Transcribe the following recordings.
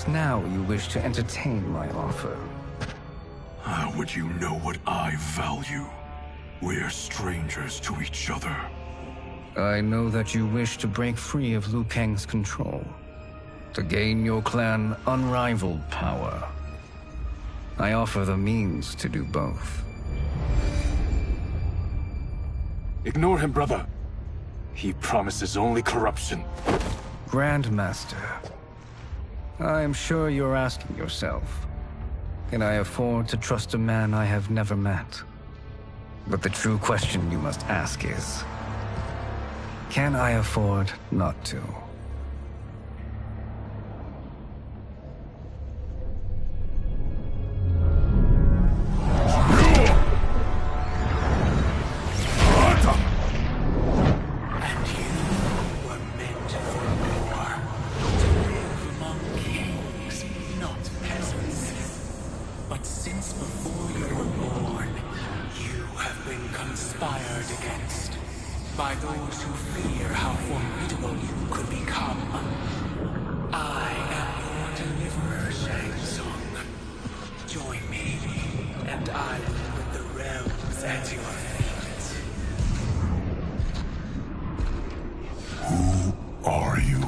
Perhaps now you wish to entertain my offer. How would you know what I value? We're strangers to each other. I know that you wish to break free of Liu Kang's control, to gain your clan unrivaled power. I offer the means to do both. Ignore him, brother. He promises only corruption. Grandmaster, I am sure you're asking yourself, can I afford to trust a man I have never met? But the true question you must ask is, can I afford not to? By those who fear how formidable you could become. I am your deliverer, Shang Tsung. Join me, and I will put the realms at your feet. Who are you?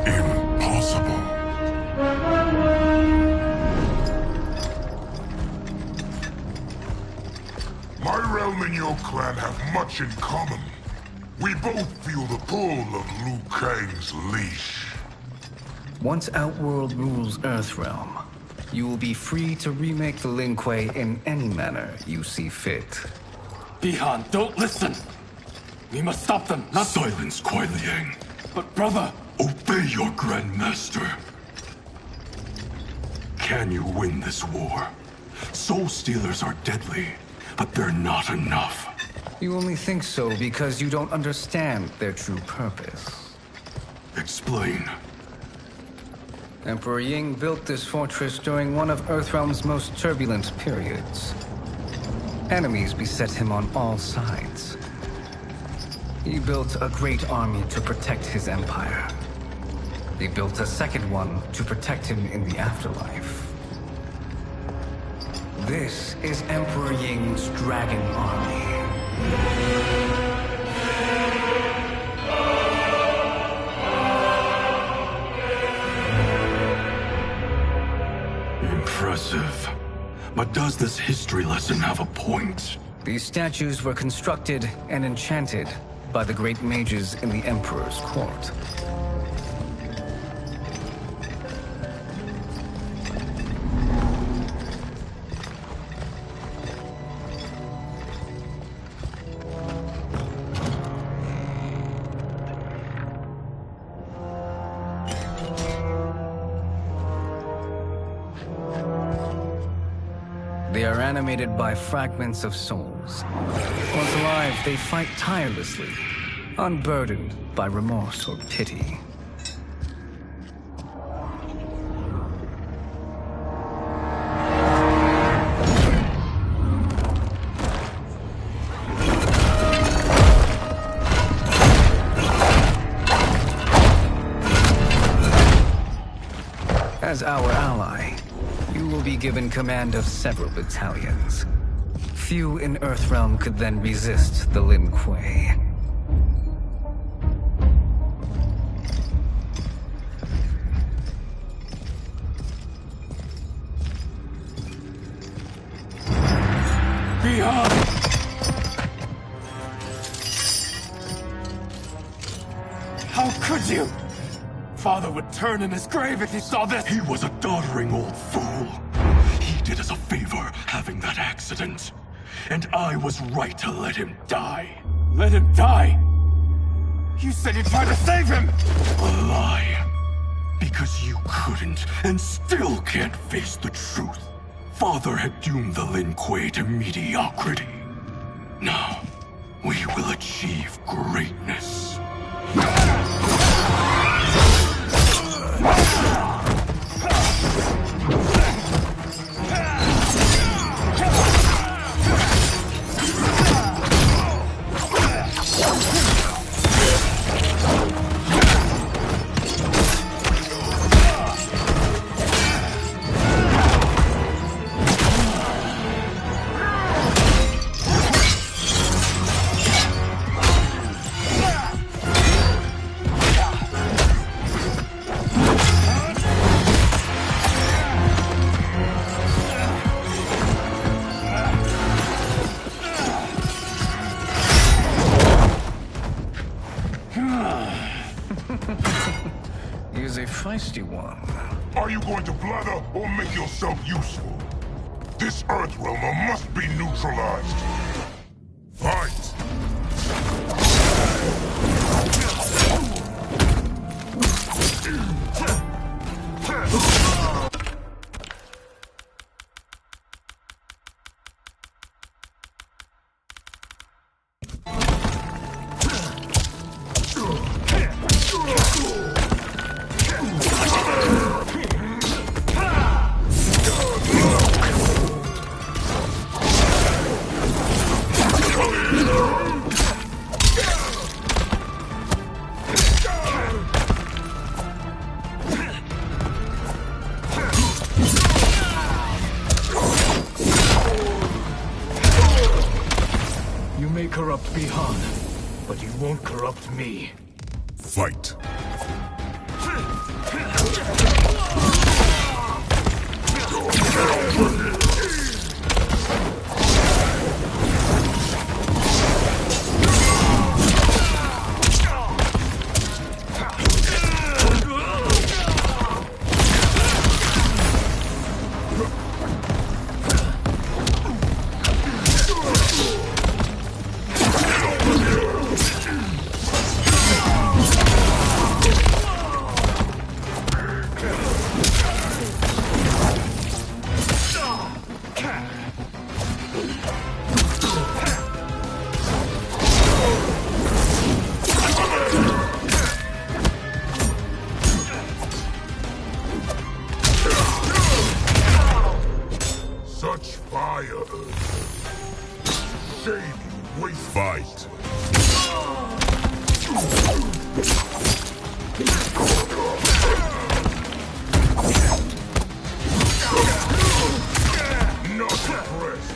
Impossible. My realm and your clan have much in common. We both feel the pull of Liu Kang's leash. Once Outworld rules Earthrealm, you will be free to remake the Lin Kuei in any manner you see fit. Bihan, don't listen! We must stop them, not— Silence, Kuai Liang. But brother! Obey your Grandmaster. Can you win this war? Soul Stealers are deadly, but they're not enough. You only think so because you don't understand their true purpose. Explain. Emperor Ying built this fortress during one of Earthrealm's most turbulent periods. Enemies beset him on all sides. He built a great army to protect his empire. He built a second one to protect him in the afterlife. This is Emperor Ying's Dragon Army. Impressive. But does this history lesson have a point? These statues were constructed and enchanted by the great mages in the Emperor's court. They are animated by fragments of souls. Once alive, they fight tirelessly, unburdened by remorse or pity. As our ally, you will be given command of several battalions. Few in Earthrealm could then resist the Lin Kuei. Bihan! How could you? Father would turn in his grave if he saw this! He was a doddering old fool. He did us a favor having that accident. And I was right to let him die. Let him die? You said you tried to save him! A lie. Because you couldn't and still can't face the truth. Father had doomed the Lin Kuei to mediocrity. Now, we will achieve greatness. is a feisty one. Are you going to blather or make yourself useful? This Earthrealmer must be neutralized. Fight! You may corrupt Bihan, but you won't corrupt me. Fight! Such fire! Shame you waste fight! Not impressed!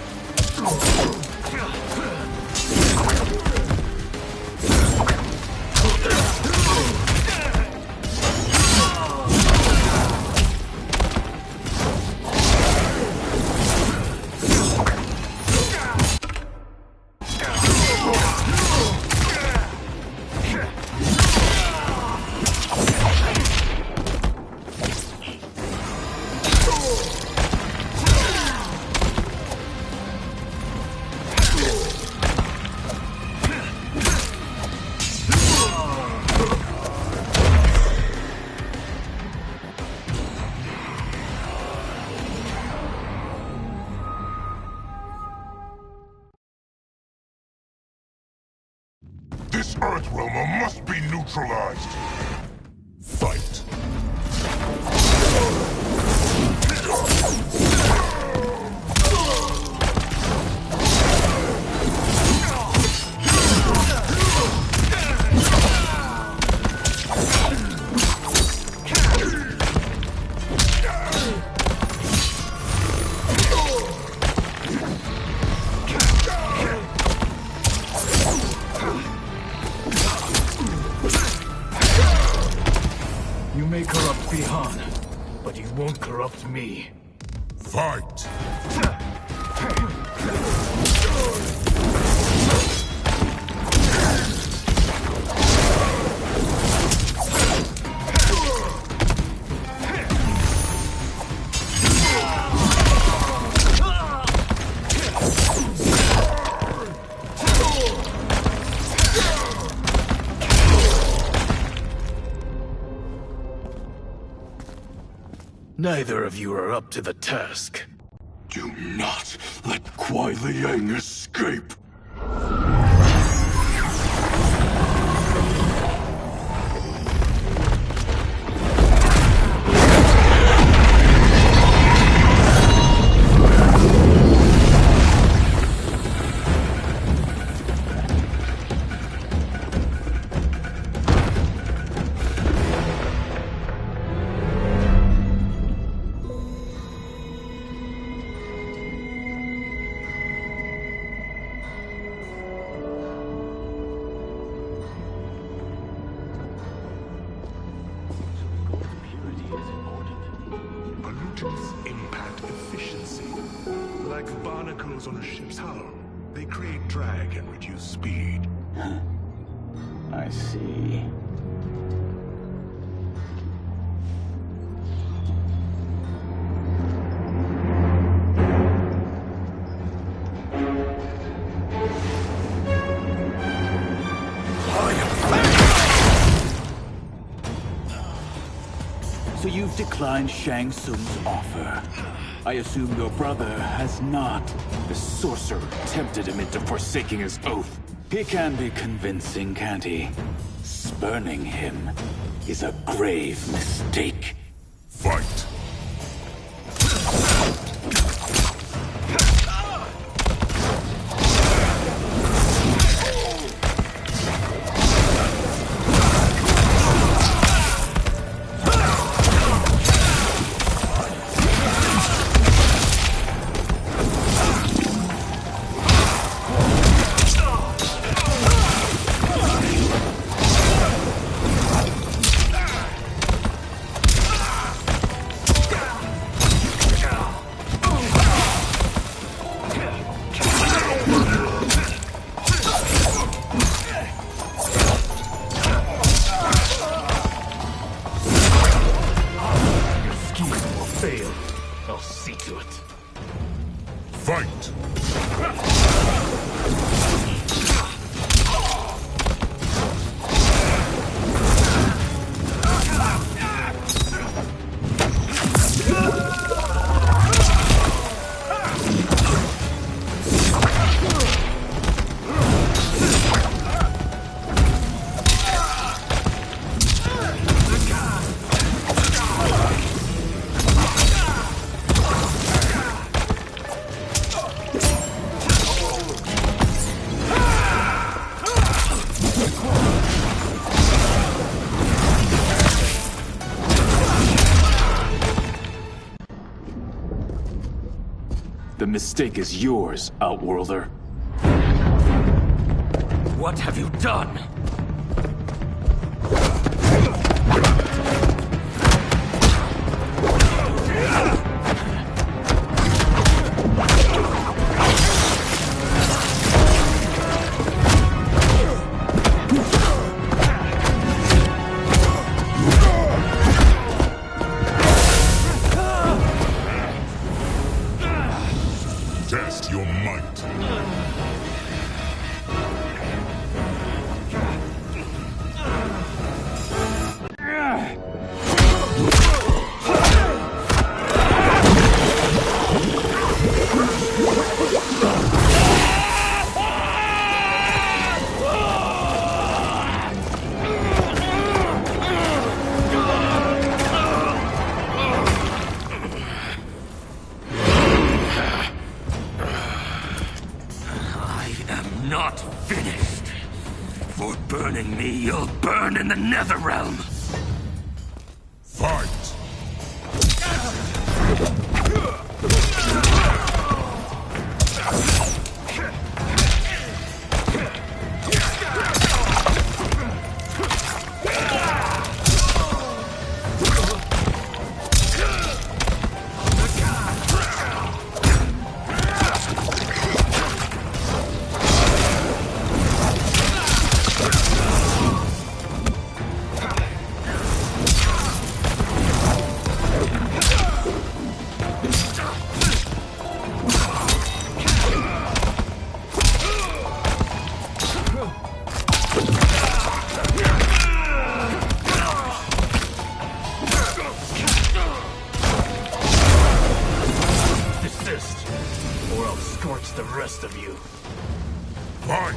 This Earthrealmer must be neutralized! Fight! You may corrupt Bihan, but you won't corrupt me. Fight! Neither of you are up to the task. Do not let Kuai Liang escape! Pollutants impact efficiency. Like barnacles on a ship's hull, they create drag and reduce speed. I see. So you've declined Shang Tsung's offer. I assume your brother has not. The sorcerer tempted him into forsaking his oath. He can be convincing, can't he? Spurning him is a grave mistake. Fight! Fight! The mistake is yours, Outworlder. What have you done? Test your might. Not finished. For burning me, you'll burn in the Netherrealm. Fight! Or I'll scorch the rest of you. Fight!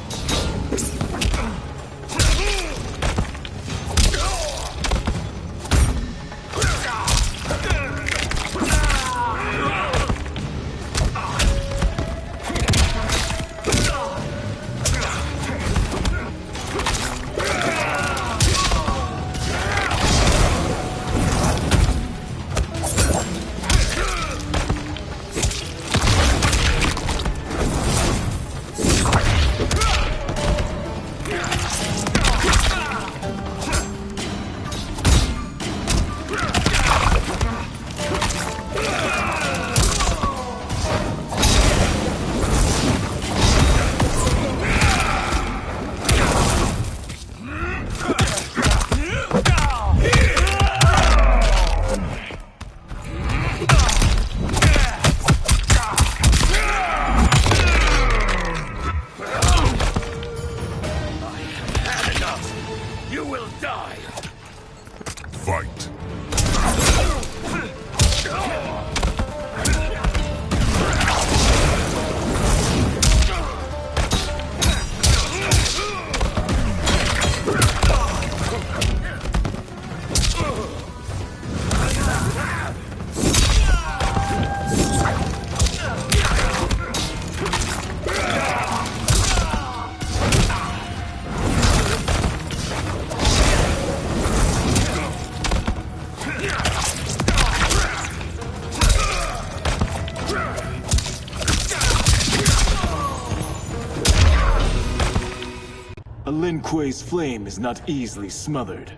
Lin Kuei's flame is not easily smothered.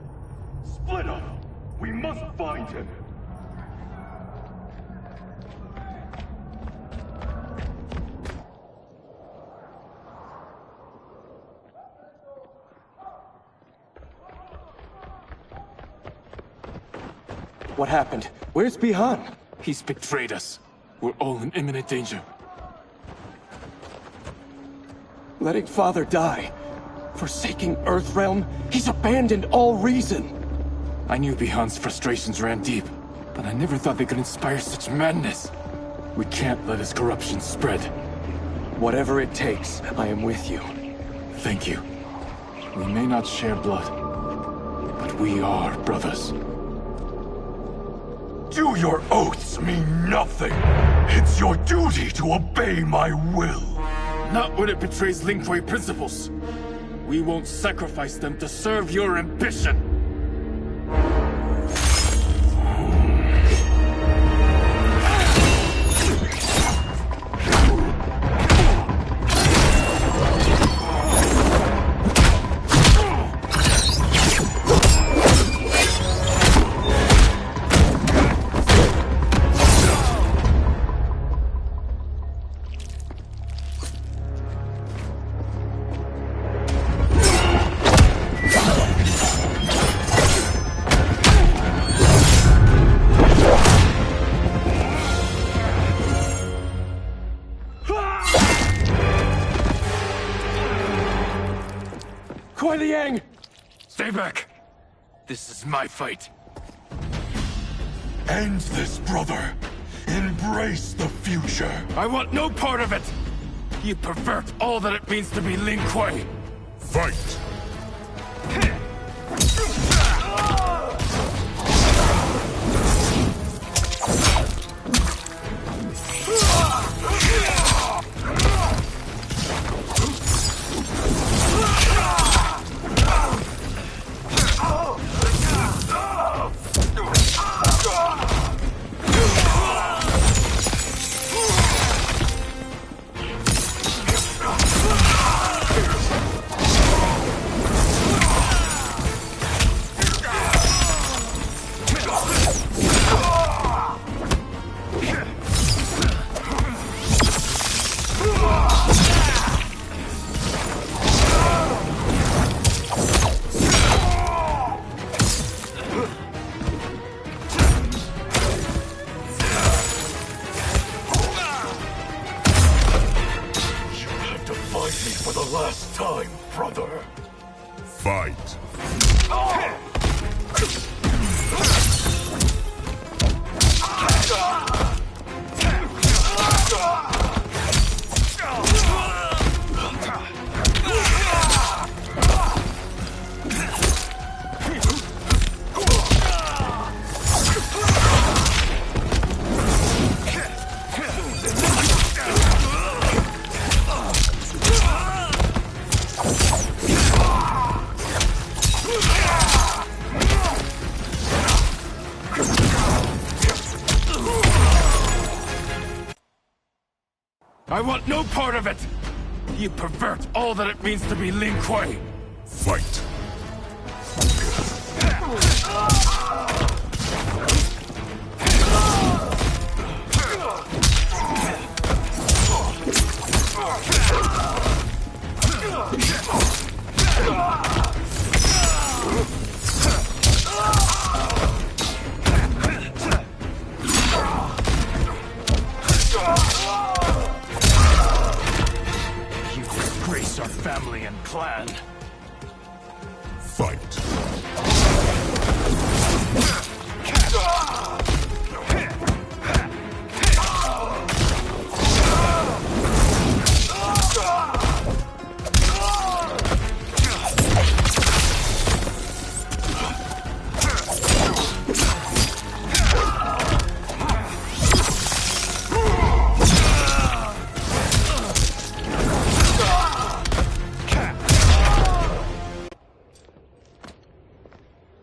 Split up! We must find him! What happened? Where's Bihan? He's betrayed us. We're all in imminent danger. Letting Father die. Forsaking Earthrealm. He's abandoned all reason. I knew Bihan's frustrations ran deep, but I never thought they could inspire such madness. We can't let his corruption spread. Whatever it takes, I am with you. Thank you. We may not share blood, but we are brothers. Do your oaths mean nothing? It's your duty to obey my will. Not when it betrays Lin Kuei principles. We won't sacrifice them to serve your ambition. Stay back! This is my fight. End this, brother. Embrace the future. I want no part of it! You pervert all that it means to be Lin Kuei! Fight! Fight! I want no part of it! You pervert all that it means to be Lin Kuei! Fight! You disgrace our family and clan! Fight!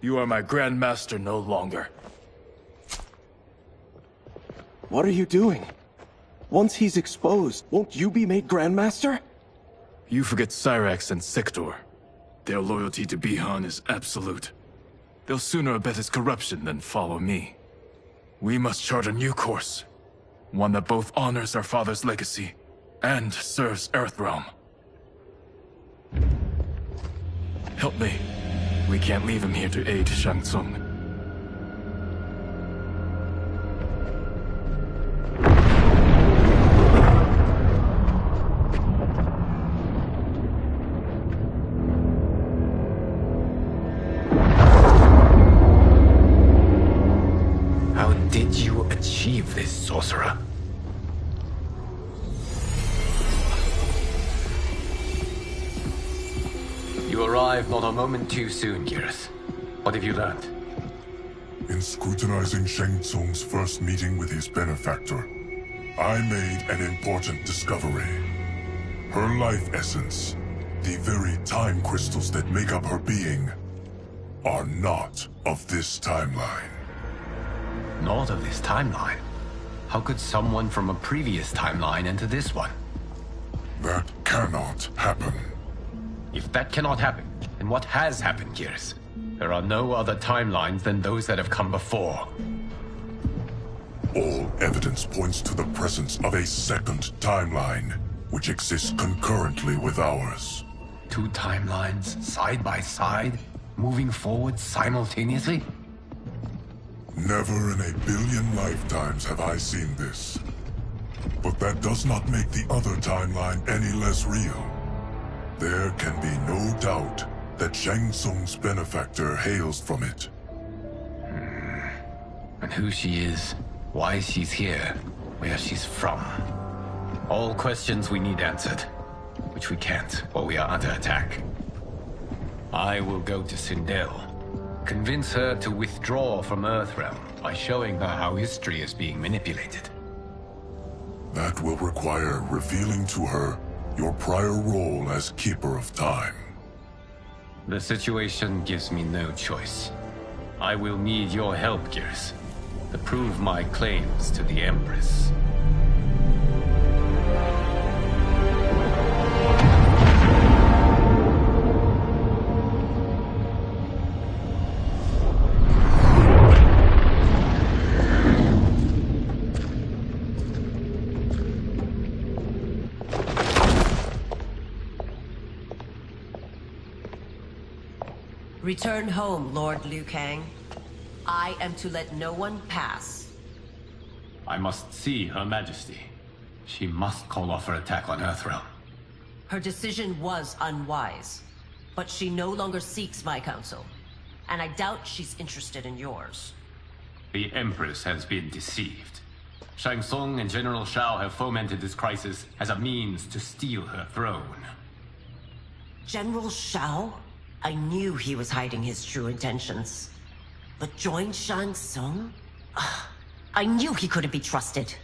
You are my Grandmaster no longer. What are you doing? Once he's exposed, won't you be made Grandmaster? You forget Cyrax and Sector. Their loyalty to Bihan is absolute. They'll sooner abet his corruption than follow me. We must chart a new course. One that both honors our father's legacy and serves Earthrealm. Help me. We can't leave him here to aid Shang Tsung. How did you achieve this, sorcerer? You arrived not a moment too soon, Gareth. What have you learned? In scrutinizing Shang Tsung's first meeting with his benefactor, I made an important discovery. Her life essence, the very time crystals that make up her being, are not of this timeline. Not of this timeline? How could someone from a previous timeline enter this one? That cannot happen. If that cannot happen, then what has happened, Gears? There are no other timelines than those that have come before. All evidence points to the presence of a second timeline, which exists concurrently with ours. Two timelines, side by side, moving forward simultaneously? Never in a billion lifetimes have I seen this. But that does not make the other timeline any less real. There can be no doubt that Shang Tsung's benefactor hails from it. And who she is, why she's here, where she's from. All questions we need answered, which we can't while we are under attack. I will go to Sindel, convince her to withdraw from Earthrealm by showing her how history is being manipulated. That will require revealing to her your prior role as Keeper of Time. The situation gives me no choice. I will need your help, Gears, to prove my claims to the Empress. Return home, Lord Liu Kang. I am to let no one pass. I must see Her Majesty. She must call off her attack on Earthrealm. Her decision was unwise, but she no longer seeks my counsel, and I doubt she's interested in yours. The Empress has been deceived. Shang Tsung and General Shao have fomented this crisis as a means to steal her throne. General Shao? I knew he was hiding his true intentions. But join Shang Tsung? I knew he couldn't be trusted.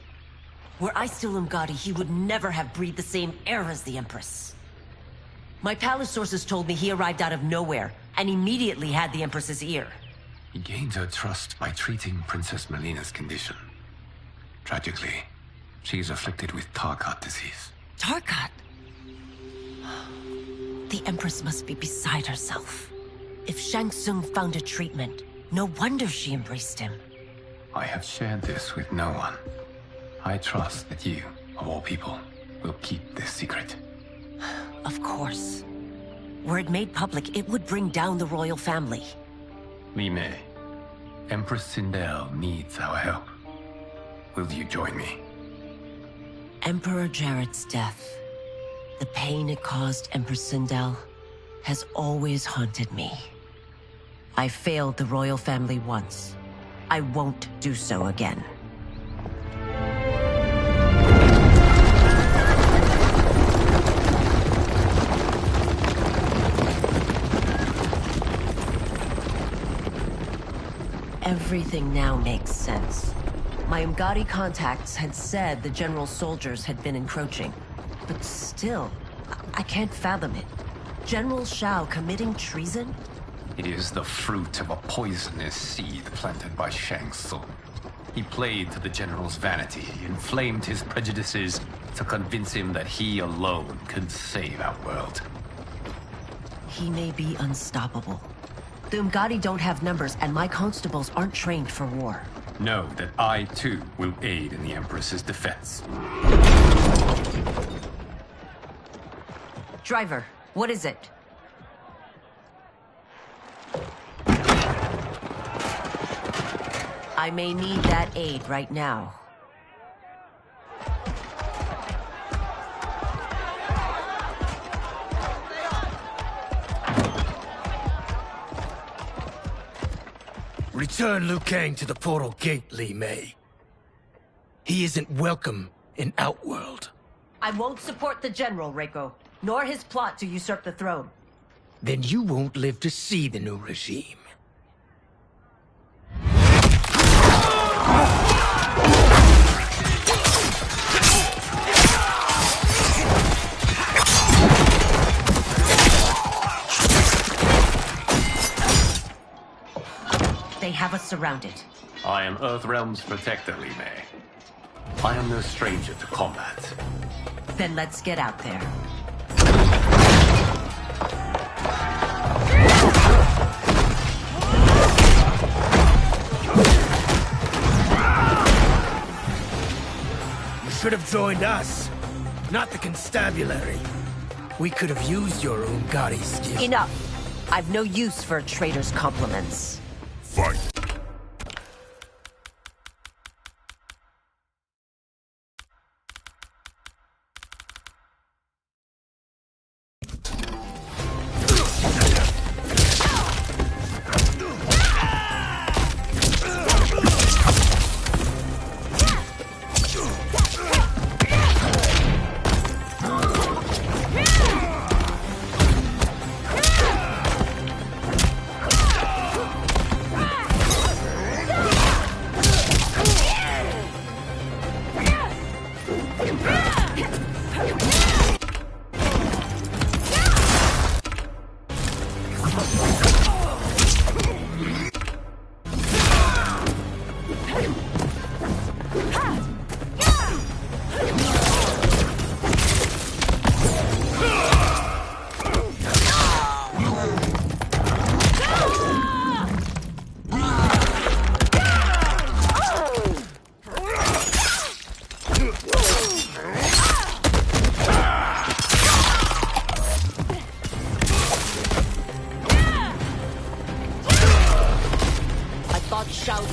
Were I still Umgadi, he would never have breathed the same air as the Empress. My palace sources told me he arrived out of nowhere, and immediately had the Empress's ear. He gained her trust by treating Princess Melina's condition. Tragically, she is afflicted with Tarkat disease. Tarkat? The Empress must be beside herself. If Shang Tsung found a treatment, no wonder she embraced him. I have shared this with no one. I trust that you, of all people, will keep this secret. Of course. Were it made public, it would bring down the royal family. Li Mei, Empress Sindel needs our help. Will you join me? Emperor Jarrett's death, the pain it caused Empress Sindel, has always haunted me. I failed the royal family once. I won't do so again. Everything now makes sense. My Umgadi contacts had said the general soldiers had been encroaching. But still, I can't fathom it. General Shao committing treason? It is the fruit of a poisonous seed planted by Shang Tsung. He played to the general's vanity, inflamed his prejudices to convince him that he alone could save our world. He may be unstoppable. The Umgadi don't have numbers, and my constables aren't trained for war. Know that I, too, will aid in the Empress's defense. Driver, what is it? I may need that aid right now. Return Liu Kang to the portal gate, Li Mei. He isn't welcome in Outworld. I won't support the General, Reiko, nor his plot to usurp the throne. Then you won't live to see the new regime. They have us surrounded. I am Earthrealm's protector, Li Mei. I am no stranger to combat. Then let's get out there. You should have joined us, not the constabulary. We could have used your Umgadi skill. Enough! I've no use for a traitor's compliments. Fight.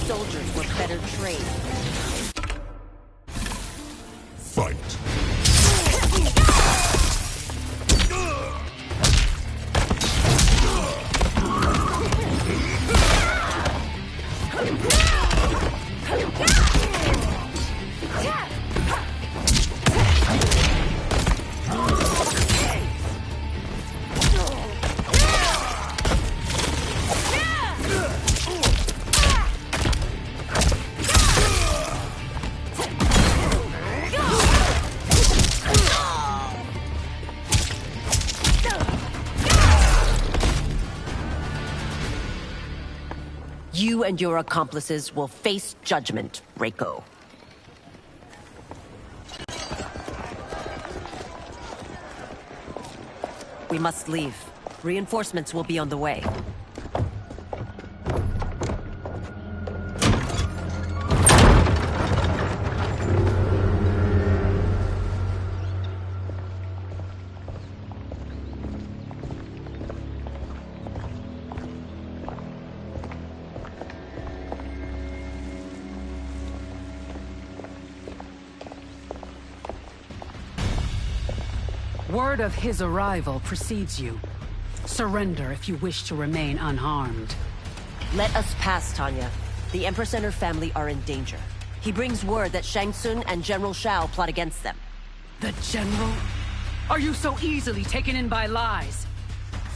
Soldiers were better trained. Fight. You and your accomplices will face judgment, Reiko. We must leave. Reinforcements will be on the way. Word of his arrival precedes you. Surrender if you wish to remain unharmed. Let us pass, Tanya. The Empress and her family are in danger. He brings word that Shang Tsung and General Shao plot against them. The General? Are you so easily taken in by lies?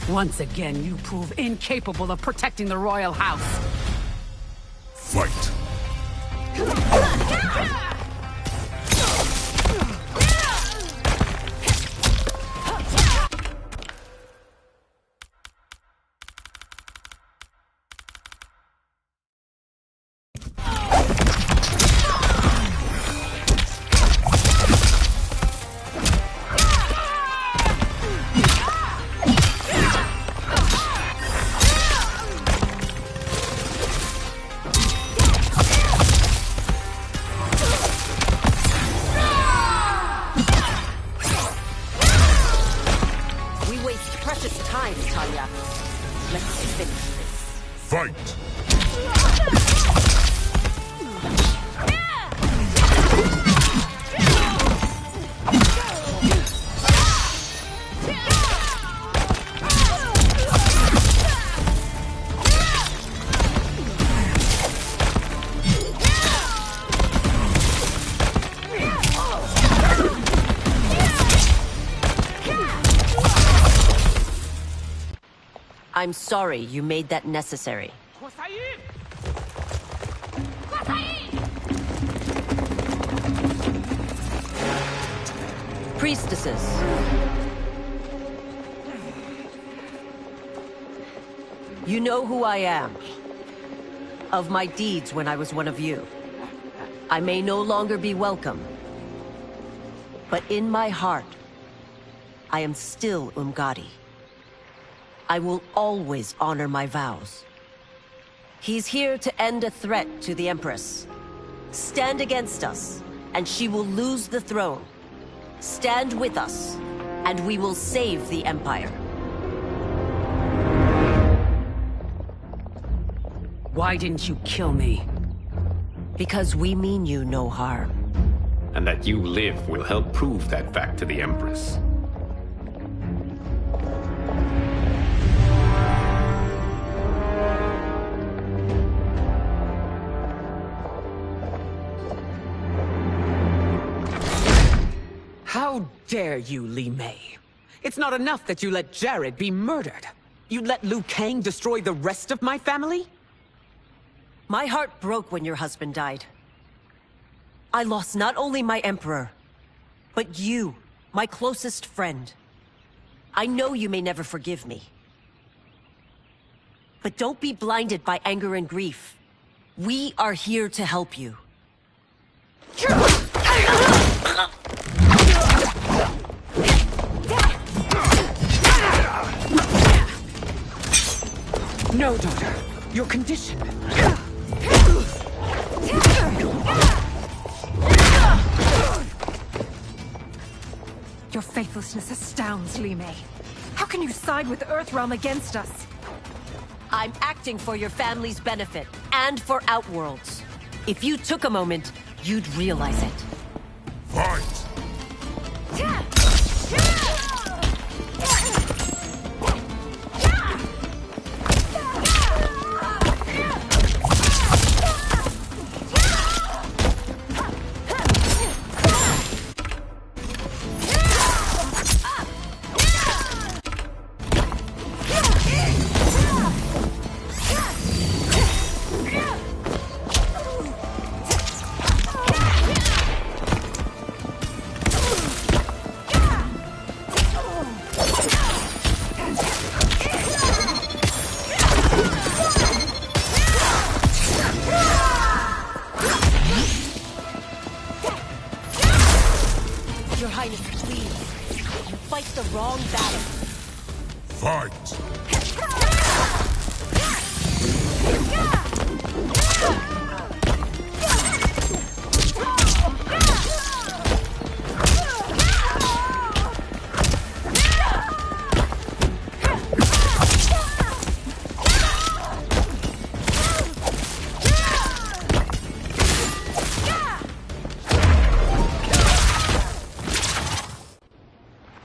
Once again, you prove incapable of protecting the royal house. Fight. Fight! I'm sorry you made that necessary. Priestesses. You know who I am. Of my deeds when I was one of you. I may no longer be welcome. But in my heart, I am still Umgadi. I will always honor my vows. He's here to end a threat to the Empress. Stand against us, and she will lose the throne. Stand with us, and we will save the Empire. Why didn't you kill me? Because we mean you no harm. And that you live will help prove that fact to the Empress. How dare you, Li Mei? It's not enough that you let Jared be murdered. You'd let Liu Kang destroy the rest of my family? My heart broke when your husband died. I lost not only my Emperor, but you, my closest friend. I know you may never forgive me. But don't be blinded by anger and grief. We are here to help you. No, daughter. Your condition. Your faithlessness astounds, Li Mei. How can you side with Earthrealm against us? I'm acting for your family's benefit, and for Outworld's. If you took a moment, you'd realize it. Fight! Your Highness, please. You fight the wrong battle. Fight!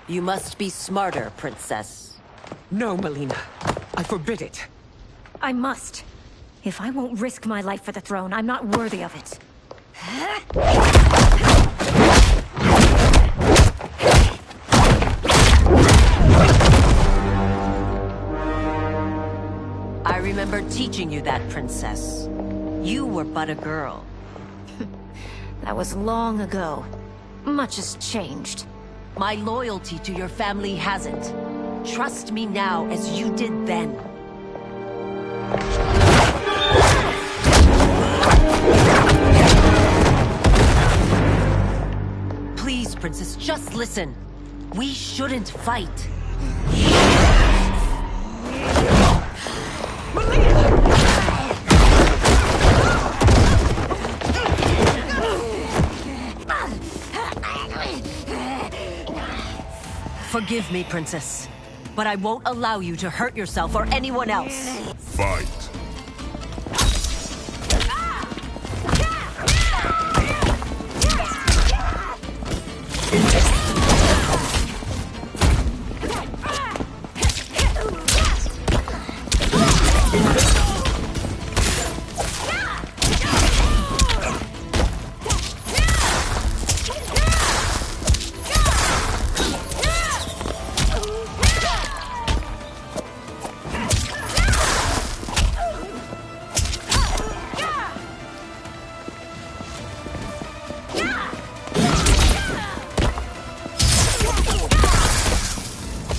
You must be smarter, Princess. No, Melina. I forbid it. I must. If I won't risk my life for the throne, I'm not worthy of it. I remember teaching you that, Princess. You were but a girl. That was long ago. Much has changed. My loyalty to your family hasn't. Trust me now as you did then. Please, Princess, just listen. We shouldn't fight. Forgive me, Princess, but I won't allow you to hurt yourself or anyone else. Fight!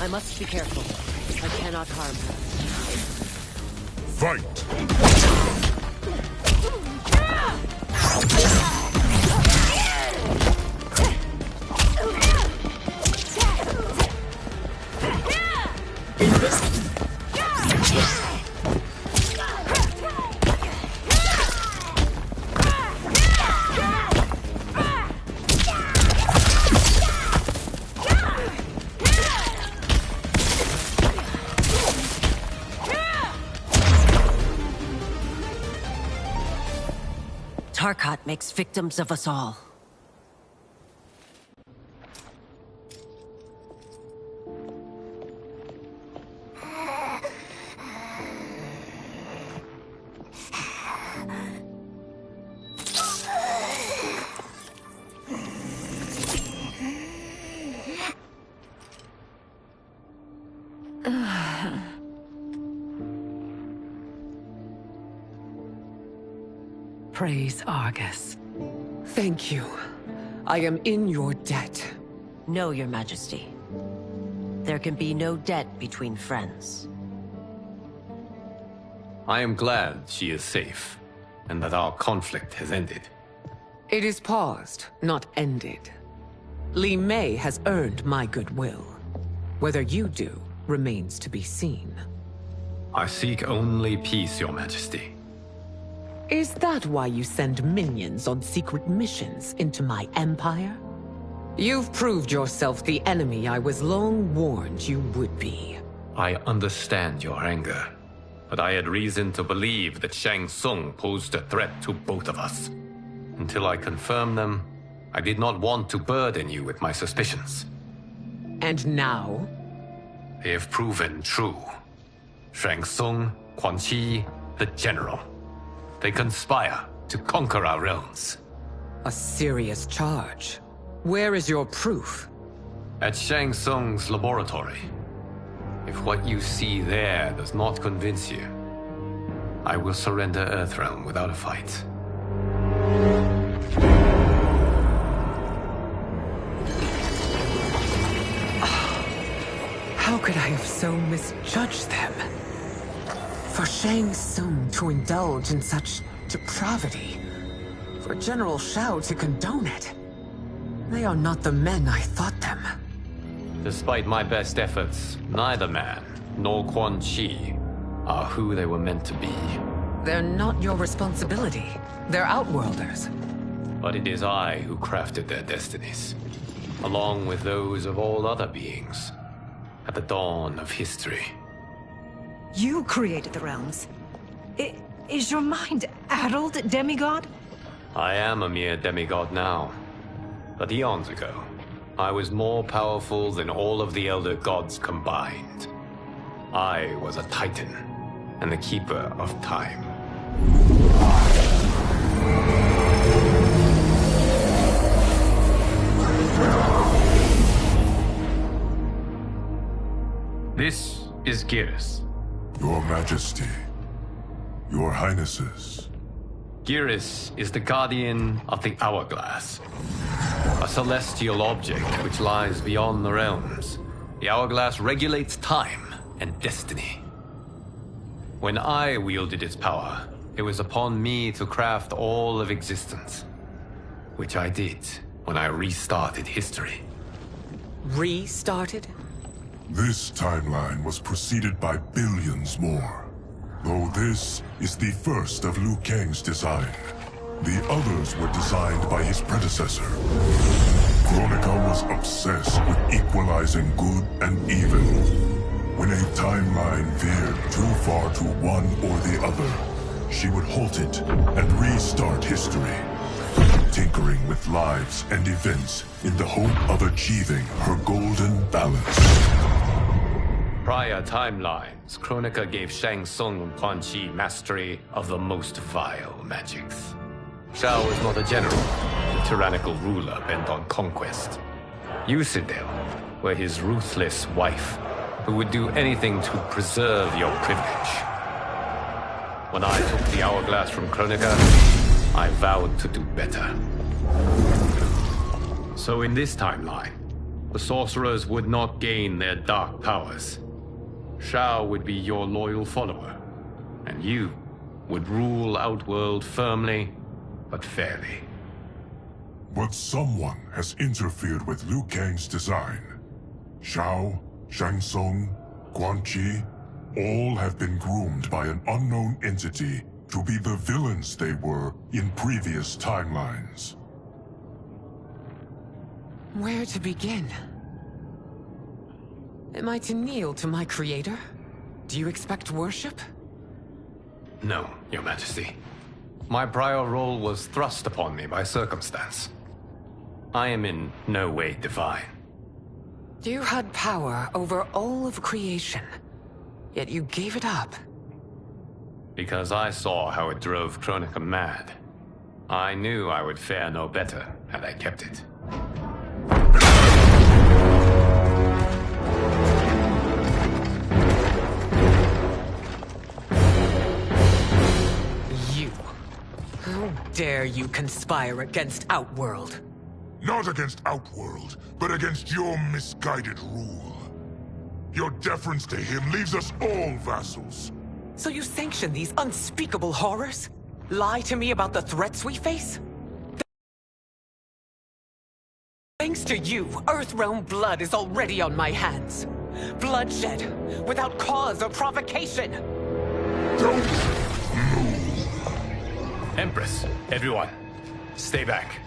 I must be careful. I cannot harm her. Fight! Tarkat makes victims of us all. Praise Argus. Thank you. I am in your debt. No, Your Majesty. There can be no debt between friends. I am glad she is safe, and that our conflict has ended. It is paused, not ended. Li Mei has earned my goodwill. Whether you do remains to be seen. I seek only peace, Your Majesty. Is that why you send minions on secret missions into my empire? You've proved yourself the enemy I was long warned you would be. I understand your anger, but I had reason to believe that Shang Tsung posed a threat to both of us. Until I confirmed them, I did not want to burden you with my suspicions. And now? They have proven true. Shang Tsung, Quan Chi, the General. They conspire to conquer our realms. A serious charge. Where is your proof? At Shang Tsung's laboratory. If what you see there does not convince you, I will surrender Earthrealm without a fight. How could I have so misjudged them? For Shang Tsung to indulge in such depravity, for General Shao to condone it, they are not the men I thought them. Despite my best efforts, neither man nor Quan Chi are who they were meant to be. They're not your responsibility. They're Outworlders. But it is I who crafted their destinies, along with those of all other beings, at the dawn of history. You created the realms. Is your mind addled, demigod? I am a mere demigod now. But eons ago, I was more powerful than all of the Elder Gods combined. I was a Titan, and the Keeper of Time. This is Geras. Your Majesty. Your Highnesses. Geras is the guardian of the Hourglass. A celestial object which lies beyond the realms. The Hourglass regulates time and destiny. When I wielded its power, it was upon me to craft all of existence. Which I did when I restarted history. Restarted? This timeline was preceded by billions more. Though this is the first of Liu Kang's design. The others were designed by his predecessor. Kronika was obsessed with equalizing good and evil. When a timeline veered too far to one or the other, she would halt it and restart history, tinkering with lives and events in the hope of achieving her golden balance. Prior timelines, Kronika gave Shang Tsung and Quan Chi mastery of the most vile magics. Shao was not a general, a tyrannical ruler bent on conquest. Yusidel were his ruthless wife, who would do anything to preserve your privilege. When I took the Hourglass from Kronika, I vowed to do better. So in this timeline, the sorcerers would not gain their dark powers. Shao would be your loyal follower, and you would rule Outworld firmly, but fairly. But someone has interfered with Liu Kang's design. Shao, Shang Tsung, Quan Chi, all have been groomed by an unknown entity to be the villains they were in previous timelines. Where to begin? Am I to kneel to my creator? Do you expect worship? No, Your Majesty. My prior role was thrust upon me by circumstance. I am in no way divine. You had power over all of creation, yet you gave it up. Because I saw how it drove Kronika mad. I knew I would fare no better had I kept it. You. How dare you conspire against Outworld? Not against Outworld, but against your misguided rule. Your deference to him leaves us all vassals. So you sanction these unspeakable horrors? Lie to me about the threats we face? Thanks to you, Earthrealm blood is already on my hands. Bloodshed, without cause or provocation. Don't move. Empress, everyone, stay back.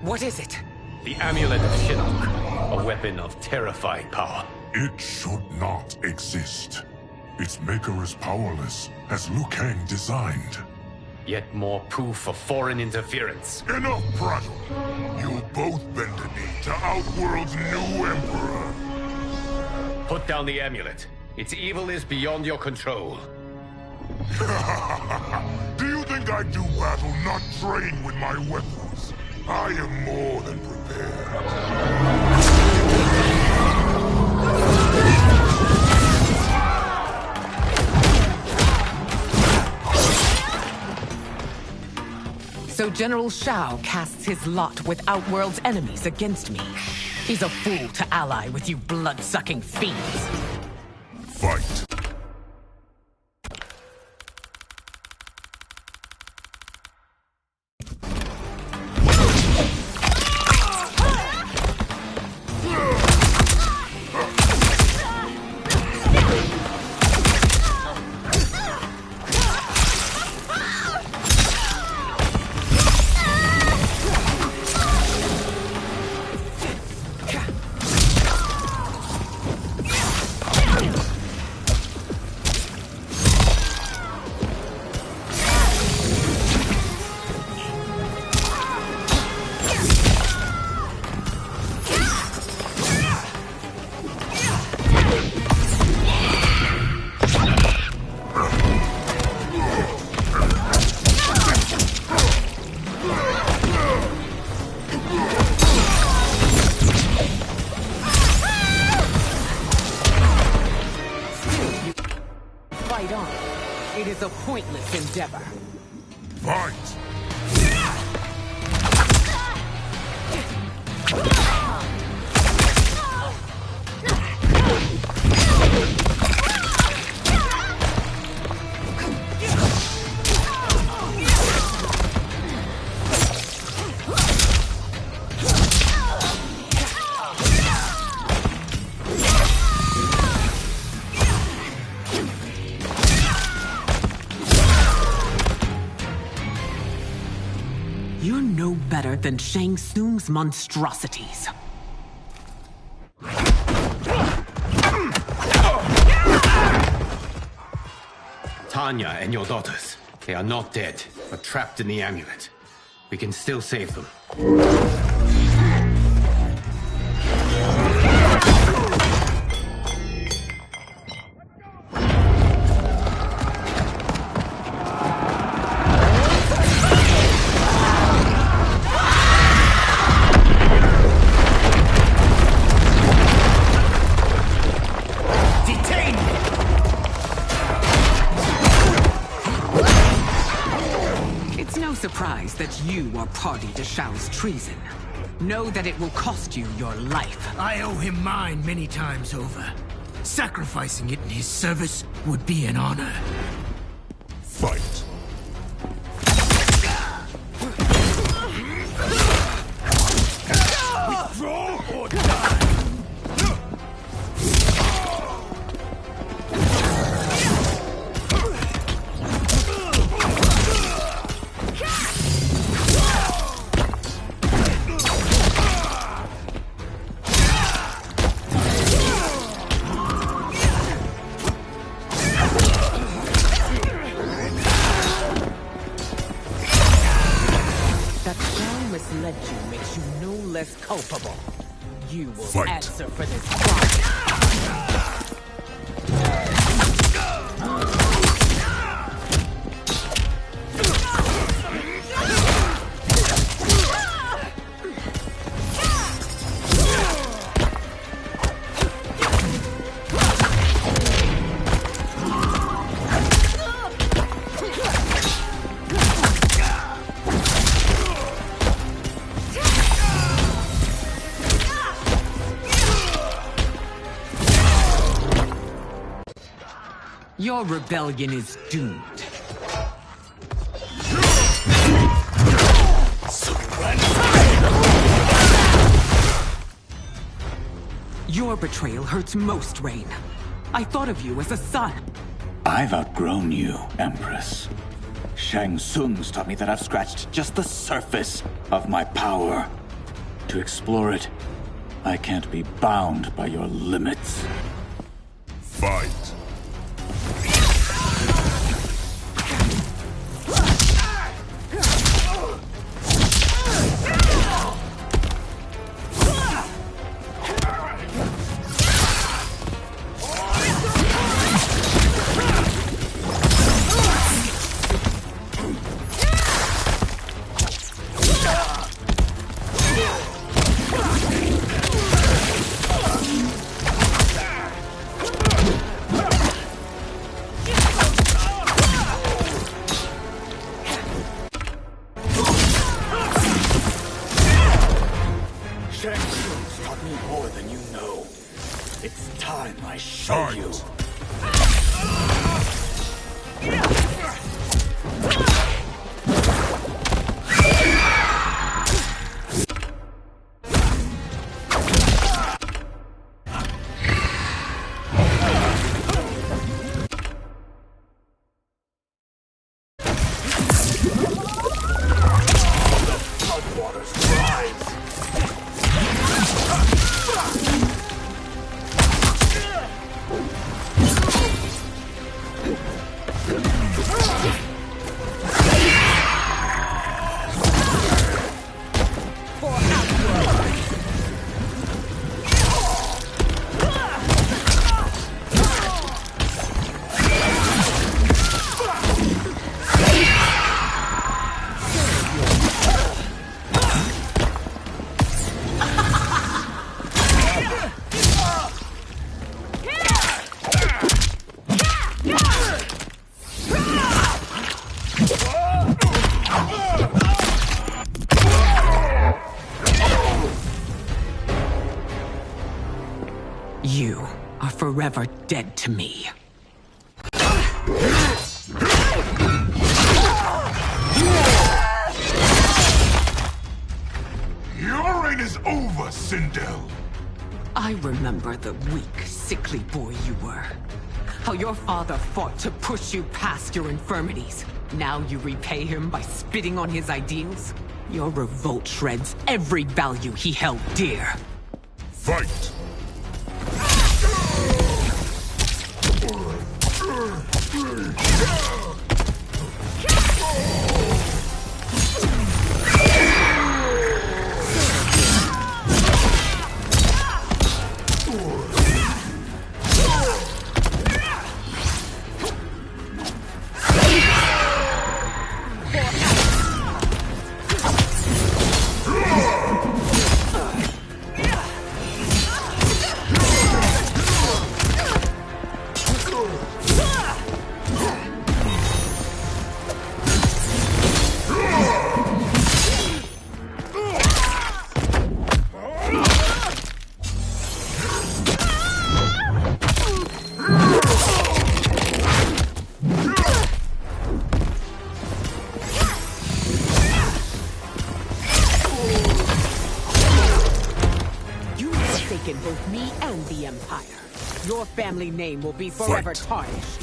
What is it? The Amulet of Shinnok, a weapon of terrifying power. It should not exist. Its maker is powerless, as Liu Kang designed. Yet more proof of foreign interference. Enough prattle! You'll both bend a knee to Outworld's new emperor. Put down the amulet. Its evil is beyond your control. Do you think I do battle not trained with my weapons? I am more than prepared. So General Shao casts his lot with Outworld's enemies against me. He's a fool to ally with you blood-sucking fiends. Fight. It is a pointless endeavor. Fight! You're no better than Shang Tsung's monstrosities. Tanya and your daughters, they are not dead, but trapped in the amulet. We can still save them. It's no surprise that you you are party to Shao's treason, know that it will cost you your life. I owe him mine many times over. Sacrificing it in his service would be an honor. Fight. Withdraw or die! Misled you makes you no less culpable. You will Fight. answer for this crime. Your rebellion is doomed. Your betrayal hurts most, Rain. I thought of you as a son. I've outgrown you, Empress. Shang Tsung's taught me that I've scratched just the surface of my power. To explore it, I can't be bound by your limits. Fight. Shang Tsung's taught me more than you know. It's time I show you. You are forever dead to me. Your reign is over, Sindel. I remember the weak, sickly boy you were. How your father fought to push you past your infirmities. Now you repay him by spitting on his ideals? Your revolt shreds every value he held dear. Fight! weaken both me and the Empire. Your family name will be forever tarnished.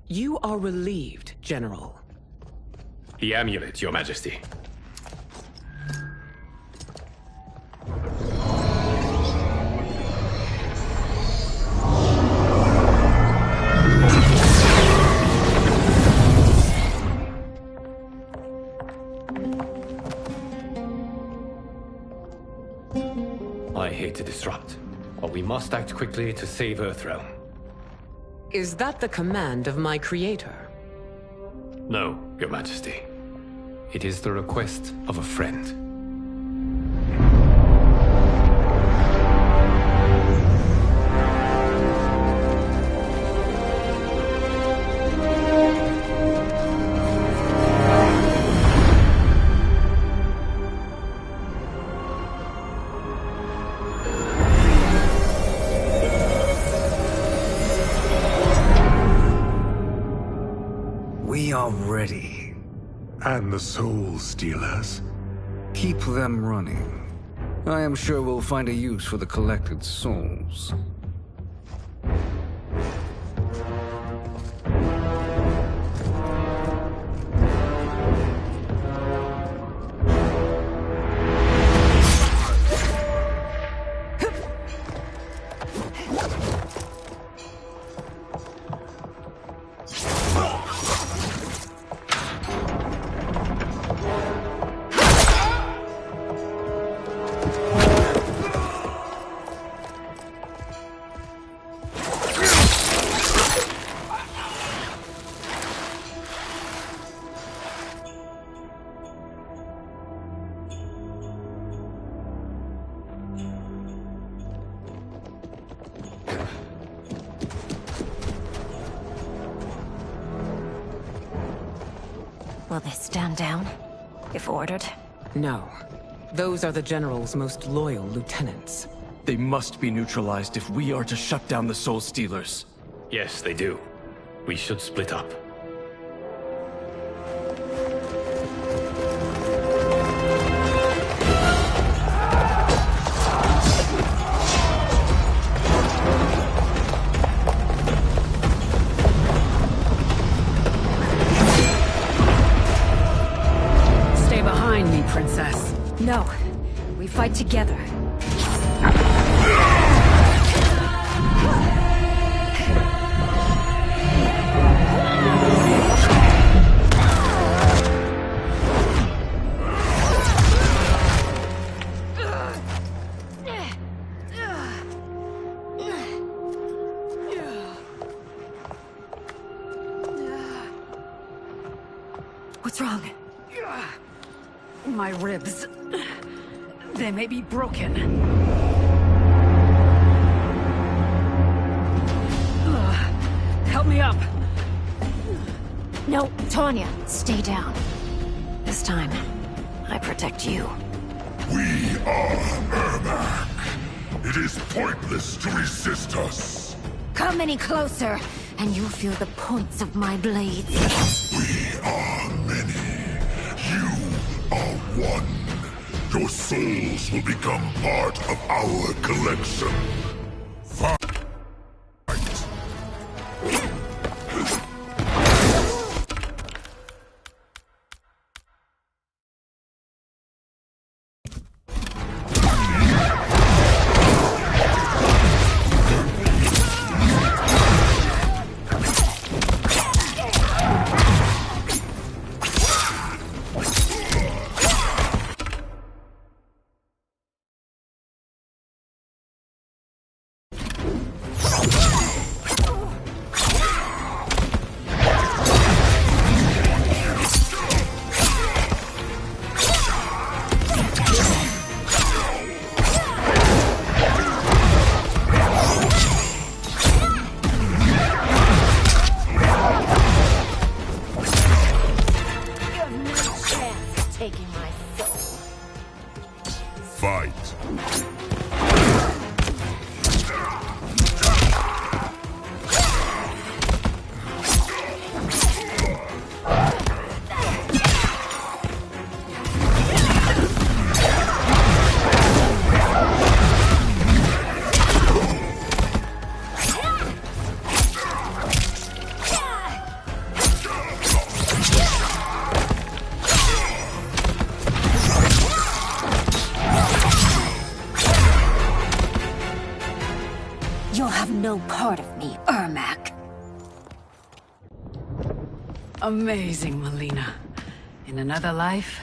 You are relieved, General. The amulet, Your Majesty. I hate to disrupt, but we must act quickly to save Earthrealm. Is that the command of my creator? No, Your Majesty. It is the request of a friend. We are ready. And the Soul Stealers? Keep them running. I am sure we'll find a use for the collected souls. Will they stand down, if ordered? No. Those are the General's most loyal lieutenants. They must be neutralized if we are to shut down the Soul Stealers. Yes, they do. We should split up. Princess. No. We fight together. What's wrong? My ribs. They may be broken. Help me up. No, Tanya, stay down. This time, I protect you. We are Ermac. It is pointless to resist us. Come any closer, and you'll feel the points of my blades. We are many. You are one. Your souls will become part of our collection. Fight. Fight! You'll have no part of me, Ermac. Amazing, Melina. In another life,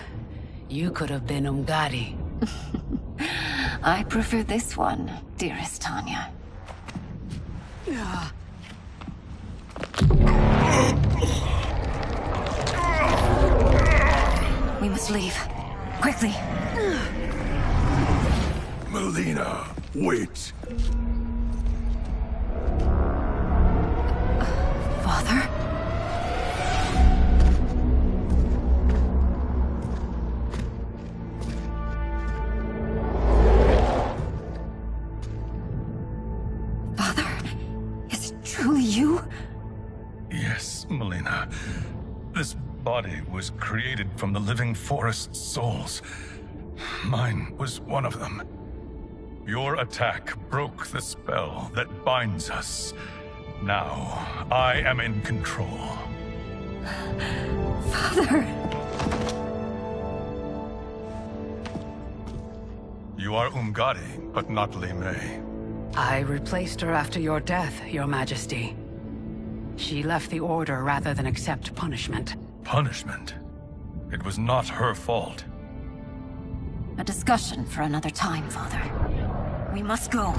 you could have been Umgadi. I prefer this one, dearest Tanya. We must leave. Quickly. Melina, wait. Father? Father? Is it truly you? Yes, Melina. This body was created from the living forest's souls. Mine was one of them. Your attack broke the spell that binds us. Now, I am in control. Father! You are Umgadi, but not Li Mei. I replaced her after your death, Your Majesty. She left the Order rather than accept punishment. Punishment? It was not her fault. A discussion for another time, Father. We must go.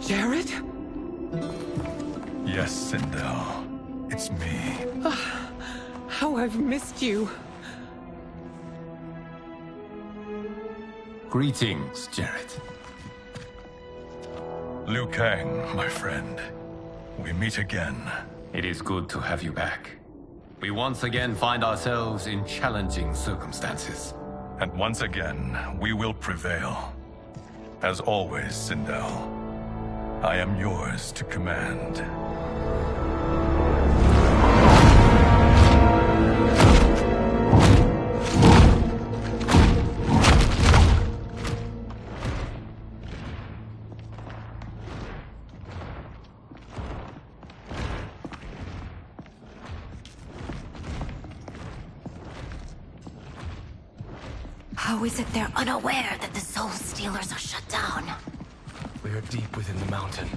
Jared? Yes, Sindel. It's me. How I've missed you. Greetings, Jared. Liu Kang, my friend. We meet again. It is good to have you back. We once again find ourselves in challenging circumstances. And once again, we will prevail. As always, Sindel, I am yours to command. How is it they're unaware that the Soul Stealers are shut down? We are deep within the mountain.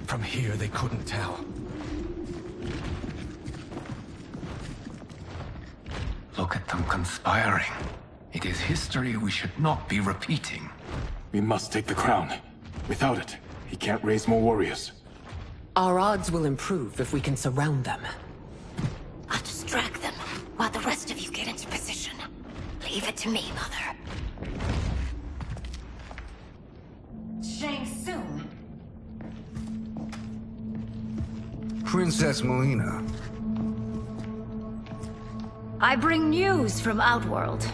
From here, they couldn't tell. Look at them conspiring. It is history we should not be repeating. We must take the crown. Without it, he can't raise more warriors. Our odds will improve if we can surround them. I'll distract them while the rest of you get into position. Leave it to me, Mother. Shang Tsung. Princess Melina. I bring news from Outworld.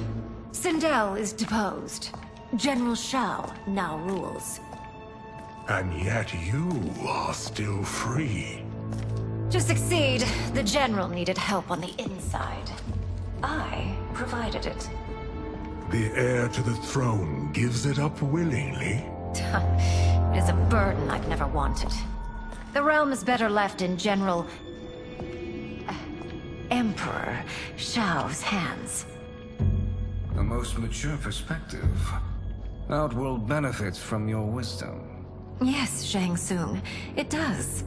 Sindel is deposed. General Shao now rules. And yet you are still free. To succeed, the General needed help on the inside. I provided it. The heir to the throne gives it up willingly. It is a burden I've never wanted. The realm is better left in General... Emperor Shao's hands. A most mature perspective. Outworld benefits from your wisdom. Yes, Shang Tsung, it does.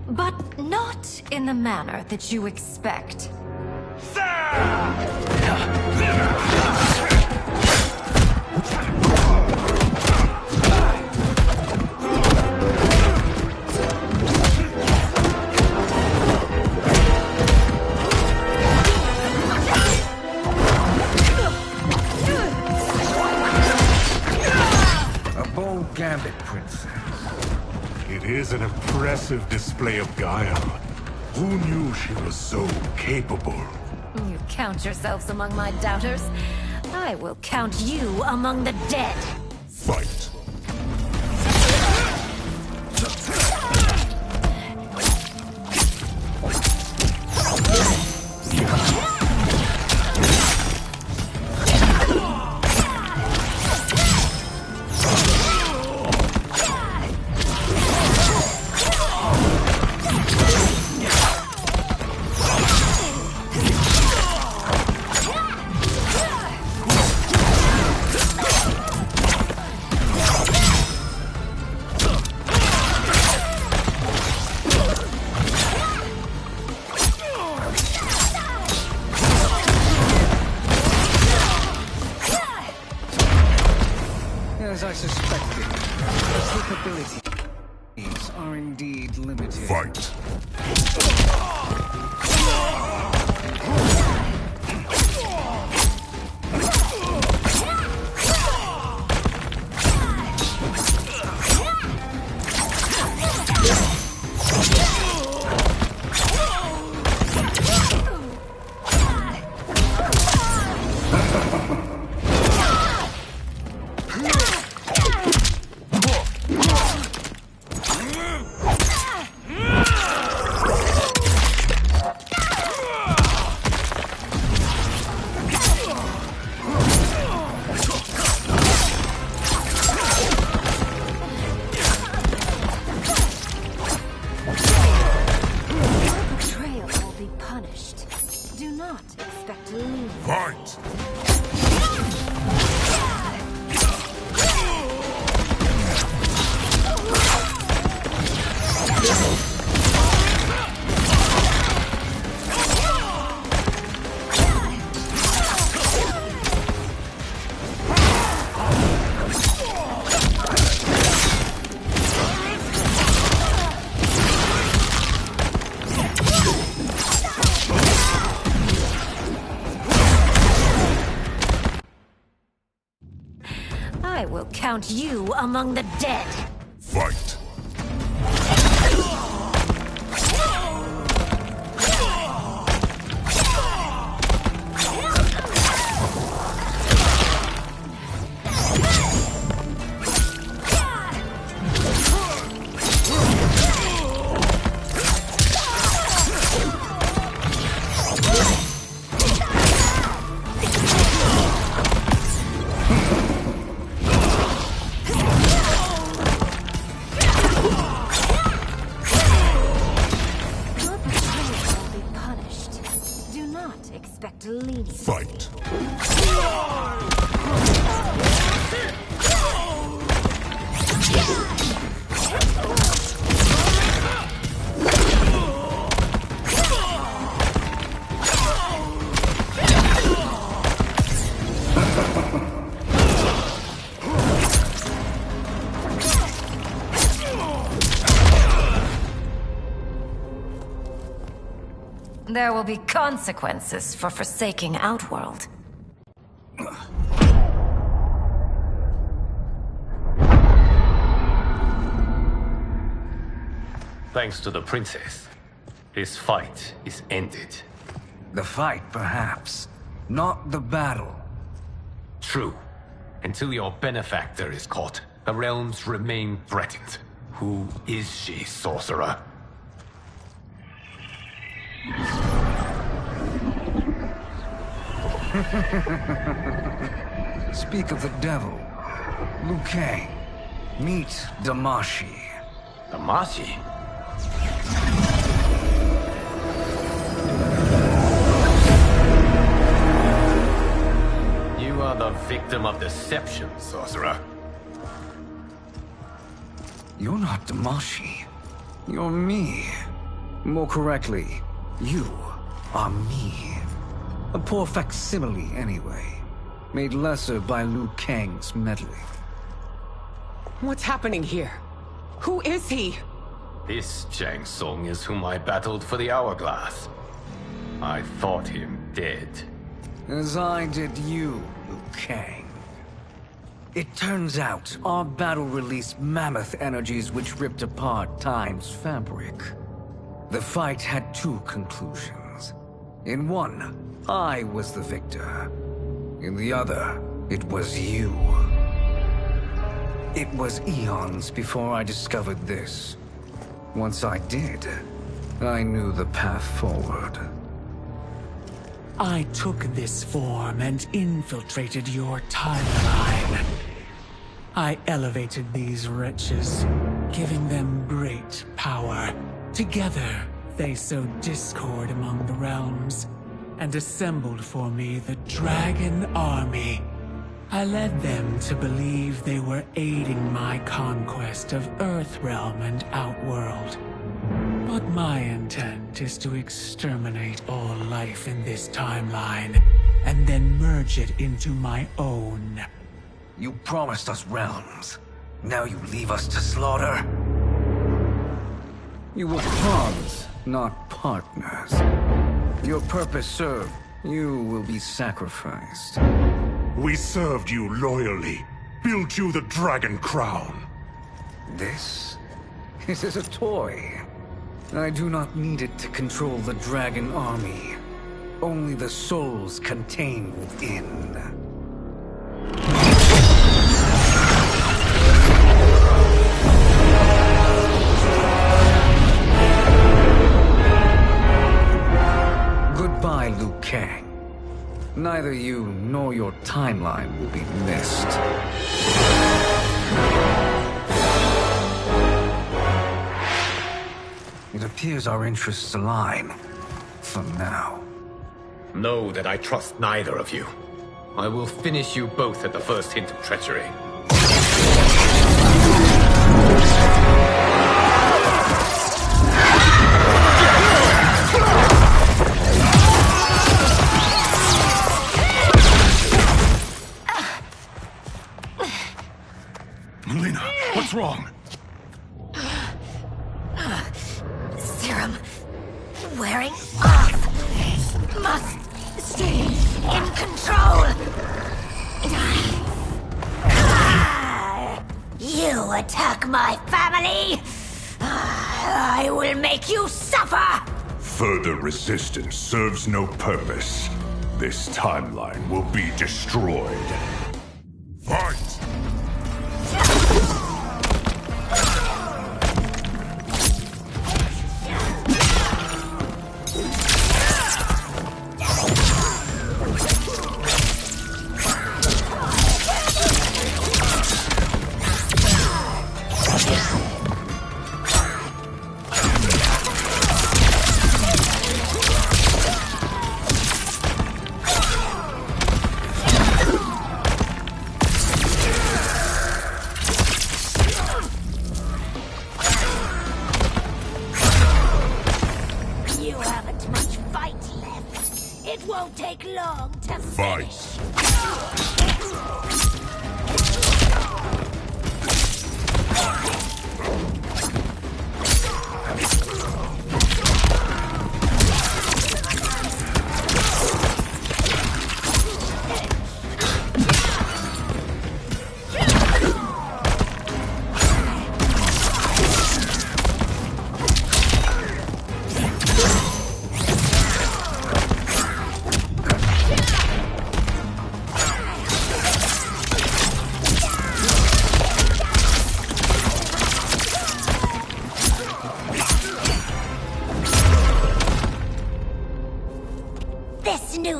But not in the manner that you expect. gambit, Princess. It is an impressive display of guile. Who knew she was so capable? You count yourselves among my doubters. I will count you among the dead. Fight. As I suspected, his capabilities are indeed limited. Fight. Fight! I will count you among the dead. Fight. Fight. There will be consequences for forsaking Outworld. Thanks to the princess, this fight is ended. The fight, perhaps. Not the battle. True. Until your benefactor is caught, the realms remain threatened. Who is she, sorcerer? Speak of the devil. Liu Kang. Meet Damashi. Damashi? You are the victim of deception, sorcerer. You're not Damashi. You're me. More correctly, you are me. A poor facsimile, anyway. Made lesser by Liu Kang's meddling. What's happening here? Who is he? This Shang Tsung is whom I battled for the Hourglass. I thought him dead. As I did you, Liu Kang. It turns out our battle released mammoth energies which ripped apart time's fabric. The fight had two conclusions. In one, I was the victor. In the other, it was you. It was eons before I discovered this. Once I did, I knew the path forward. I took this form and infiltrated your timeline. I elevated these wretches, giving them great power. Together, they sowed discord among the realms, and assembled for me the Dragon Army. I led them to believe they were aiding my conquest of Earthrealm and Outworld. But my intent is to exterminate all life in this timeline, and then merge it into my own. You promised us realms. Now you leave us to slaughter? You were pawns, not partners. Your purpose served. You will be sacrificed. We served you loyally, built you the Dragon Crown. This is a toy. I do not need it to control the Dragon Army. Only the souls contained within. Goodbye, Liu Kang. Neither you nor your timeline will be missed. It appears our interests align. For now. Know that I trust neither of you. I will finish you both at the first hint of treachery. Melina, what's wrong? Serum wearing off. Must stay in control. You attack my family. I will make you suffer. Further resistance serves no purpose. This timeline will be destroyed. Fight!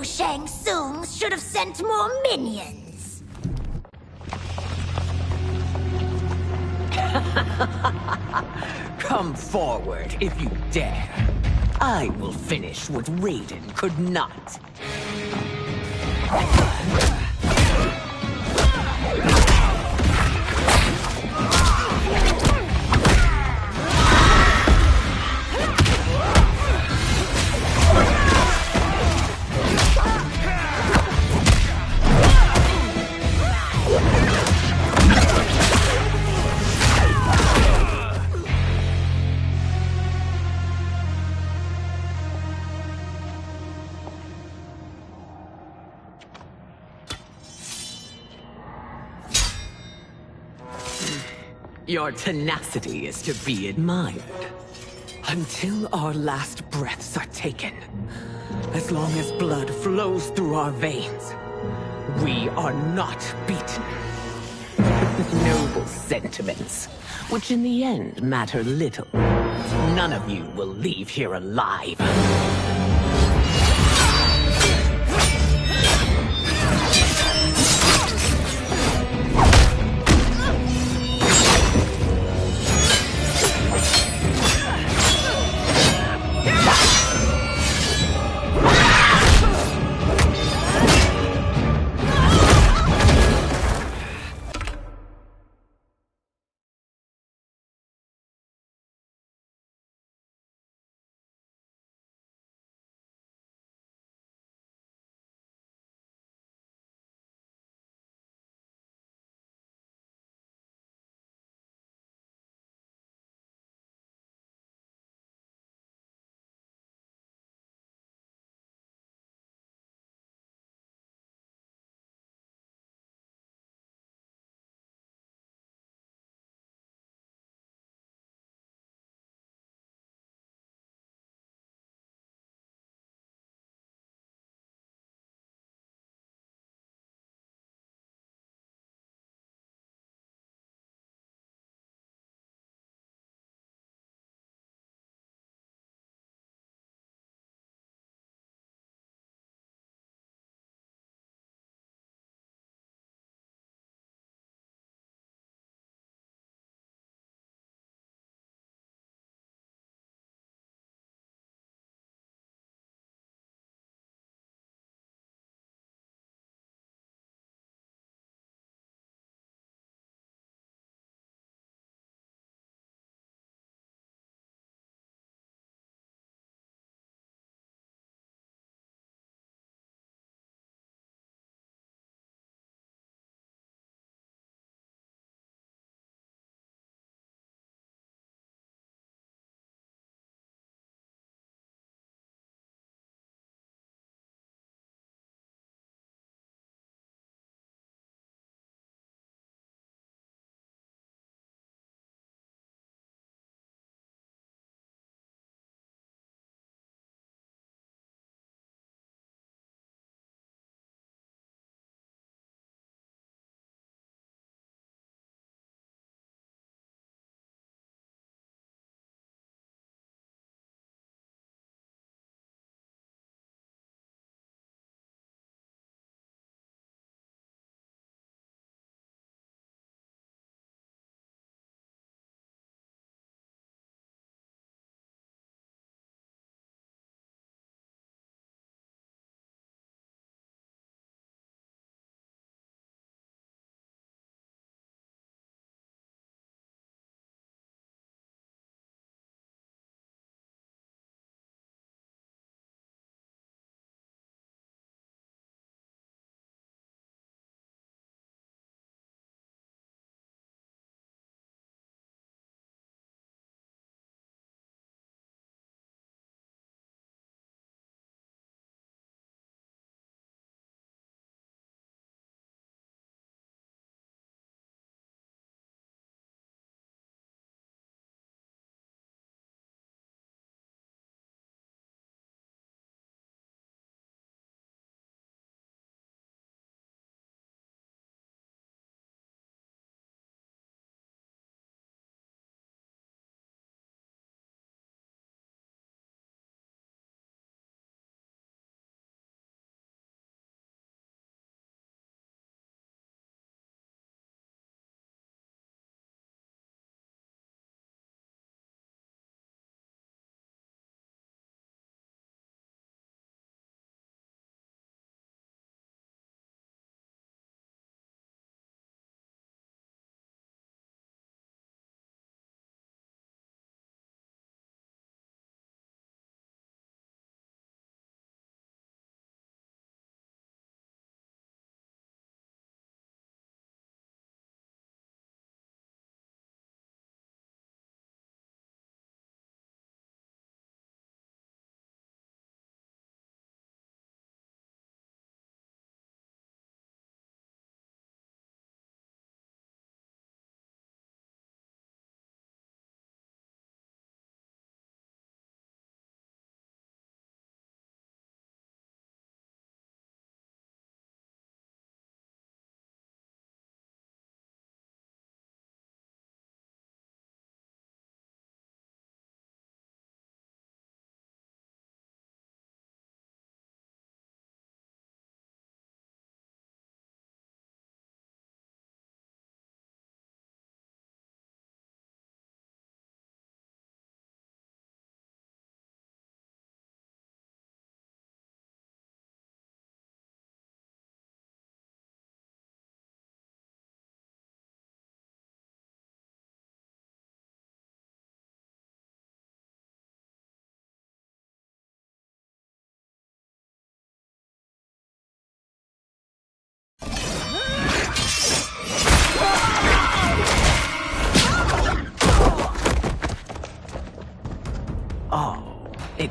Shang Tsung should have sent more minions. Come forward if you dare. I will finish what Raiden could not. Your tenacity is to be admired. Until our last breaths are taken, as long as blood flows through our veins, we are not beaten. Noble sentiments, which in the end matter little. None of you will leave here alive.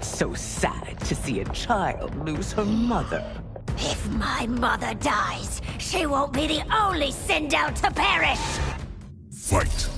It's so sad to see a child lose her mother. If my mother dies, she won't be the only Sindel to perish! Fight!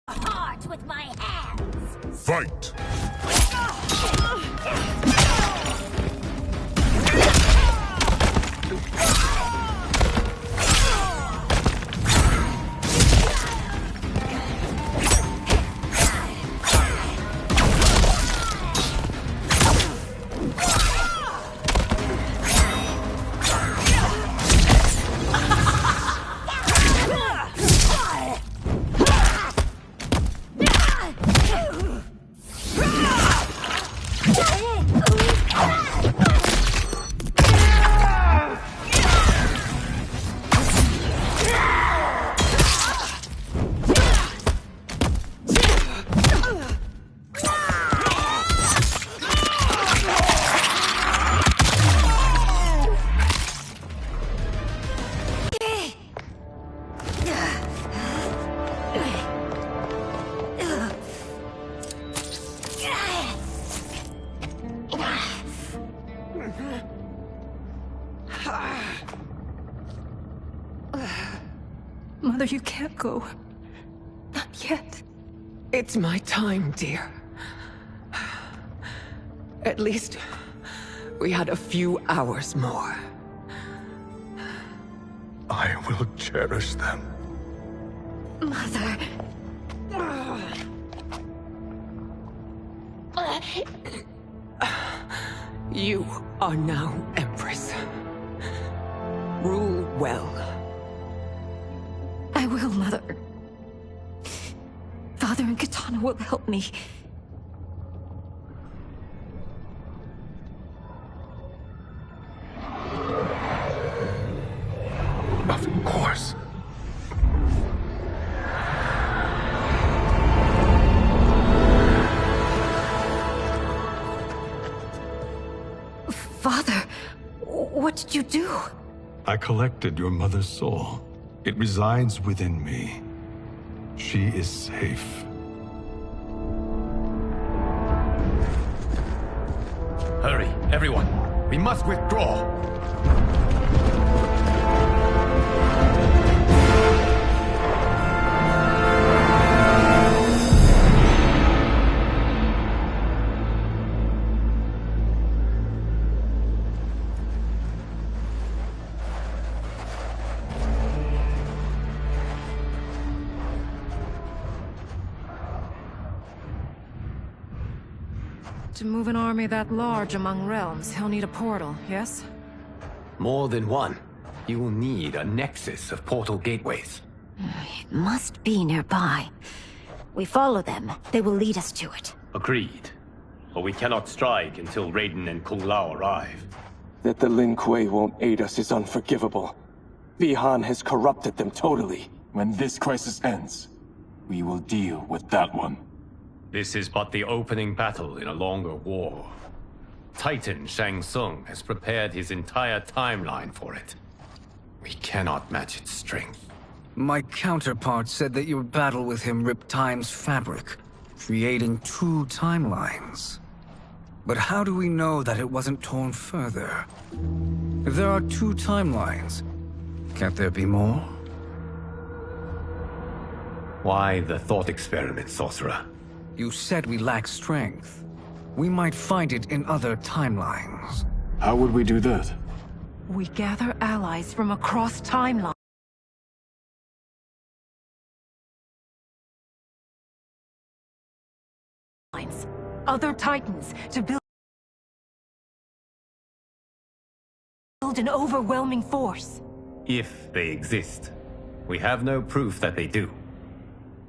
Heart with my hands! Fight! Mother, you can't go. Not yet. It's my time, dear. At least, we had a few hours more. I will cherish them. Mother. You are now Empress. Rule well. I will, Mother. Father and Katana will help me. Of course. Father, what did you do? I collected your mother's soul. It resides within me. She is safe. Hurry, everyone. We must withdraw. To move an army that large among realms, he'll need a portal, yes? More than one. You will need a nexus of portal gateways. It must be nearby. We follow them. They will lead us to it. Agreed. But we cannot strike until Raiden and Kung Lao arrive. That the Lin Kuei won't aid us is unforgivable. Bi-Han has corrupted them totally. When this crisis ends, we will deal with that one. This is but the opening battle in a longer war. Titan Shang Tsung has prepared his entire timeline for it. We cannot match its strength. My counterpart said that your battle with him ripped time's fabric. creating two timelines. But how do we know that it wasn't torn further? If there are two timelines, can't there be more? Why the thought experiment, Sorcerer? You said we lack strength. We might find it in other timelines. How would we do that? We gather allies from across timelines. Other titans to build an overwhelming force. If they exist. We have no proof that they do.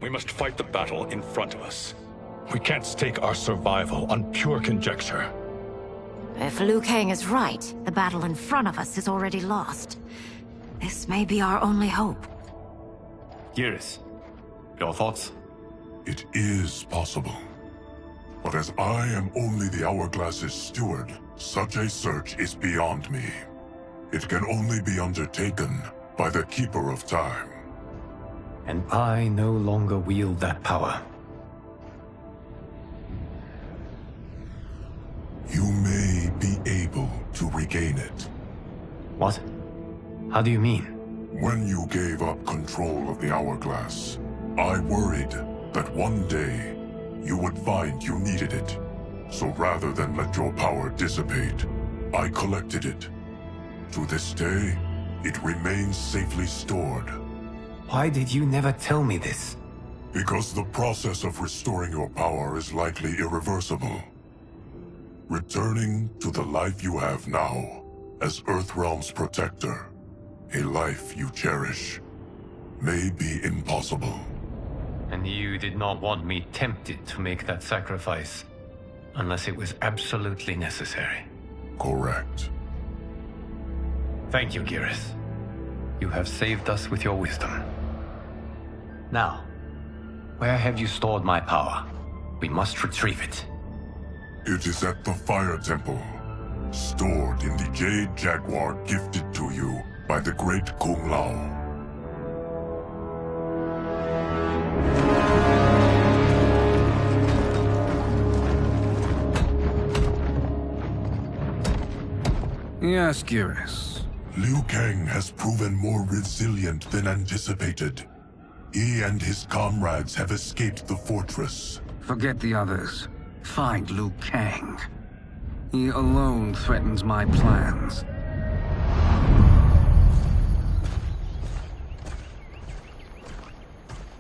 We must fight the battle in front of us. We can't stake our survival on pure conjecture. If Liu Kang is right, the battle in front of us is already lost. This may be our only hope. Geras, your thoughts? It is possible. But as I am only the Hourglass's steward, such a search is beyond me. It can only be undertaken by the Keeper of Time. And I no longer wield that power. You may be able to regain it. What? How do you mean? When you gave up control of the Hourglass, I worried that one day you would find you needed it. So rather than let your power dissipate, I collected it. To this day, it remains safely stored. Why did you never tell me this? Because the process of restoring your power is likely irreversible. Returning to the life you have now, as Earthrealm's protector, a life you cherish, may be impossible. And you did not want me tempted to make that sacrifice, unless it was absolutely necessary. Correct. Thank you, Geras. You have saved us with your wisdom. Now, where have you stored my power? We must retrieve it. It is at the Fire Temple, stored in the Jade Jaguar gifted to you by the great Kung Lao. Yes, Geras. Liu Kang has proven more resilient than anticipated. He and his comrades have escaped the fortress. Forget the others. Find Liu Kang. He alone threatens my plans.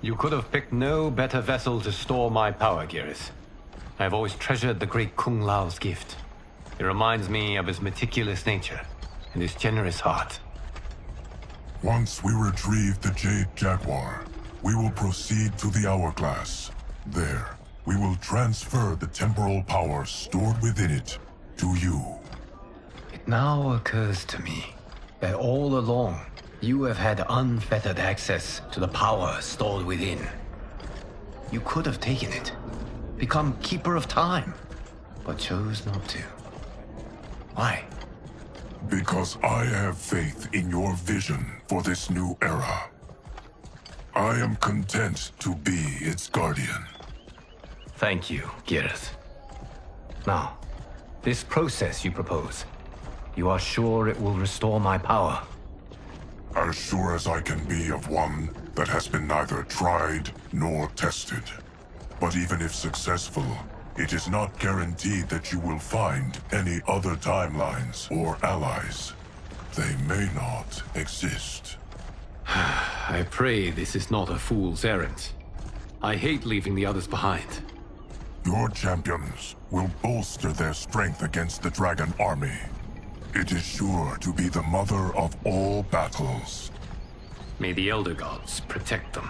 You could have picked no better vessel to store my power, Geras. I have always treasured the great Kung Lao's gift. It reminds me of his meticulous nature and his generous heart. Once we retrieve the Jade Jaguar, we will proceed to the Hourglass. There, we will transfer the temporal power stored within it to you. It now occurs to me that all along, you have had unfettered access to the power stored within. You could have taken it, become Keeper of Time, but chose not to. Why? Because I have faith in your vision for this new era. I am content to be its guardian. Thank you, Geras. Now, this process you propose, you are sure it will restore my power? As sure as I can be of one that has been neither tried nor tested. But even if successful, it is not guaranteed that you will find any other timelines or allies. They may not exist. I pray this is not a fool's errand. I hate leaving the others behind. Your champions will bolster their strength against the Dragon Army. It is sure to be the mother of all battles. May the Elder Gods protect them.